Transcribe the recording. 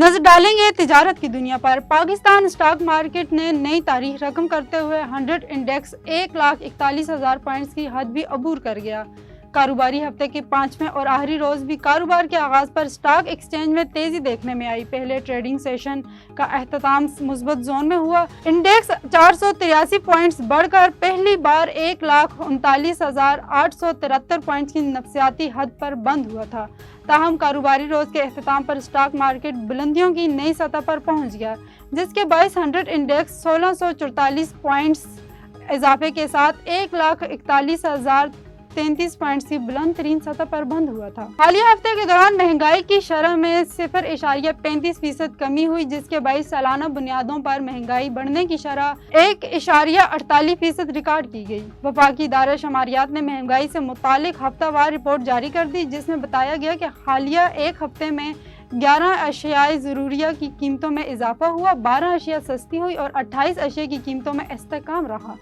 नजर डालेंगे तिजारत की दुनिया पर। पाकिस्तान स्टॉक मार्केट ने नई तारीख रकम करते हुए 100 इंडेक्स 1,41,000 पॉइंट्स की हद भी अबूर कर गया। कारोबारी हफ्ते के 5वें और आखिरी रोज भी कारोबार के आगाज पर स्टॉक एक्सचेंज में तेजी देखने में आई। पहले ट्रेडिंग सेशन का अख्ताम मुस्बत जोन में हुआ। इंडेक्स 483 पॉइंट्स बढ़कर पहली बार 1,39,873 पॉइंट्स की नफसियाती हद पर बंद हुआ था। ताहम कारोबारी रोज के अख्ताम पर स्टॉक मार्केट बुलंदियों की नई सतह पर पहुंच गया, जिसके बायस 100 इंडेक्स 1644 पॉइंट्स इजाफे के साथ 1,41,033 पॉइंट्स की बुलंद तरीन सतह पर बंद हुआ था। हालिया हफ्ते के दौरान महंगाई की शरह में 0.35% कमी हुई, जिसके बायस सालाना बुनियादों पर महंगाई बढ़ने की शरह 1.48% रिकॉर्ड की गई। वफाकी इदारा शुमारियात ने महंगाई से मुतालिक हफ्तावार रिपोर्ट जारी कर दी, जिसमें बताया गया कि हालिया एक हफ्ते में 11 अशियाए ज़रूरिया की कीमतों में इजाफा हुआ, 12 अशिया सस्ती हुई और 28 अशिया की कीमतों में इस्तेहकाम रहा।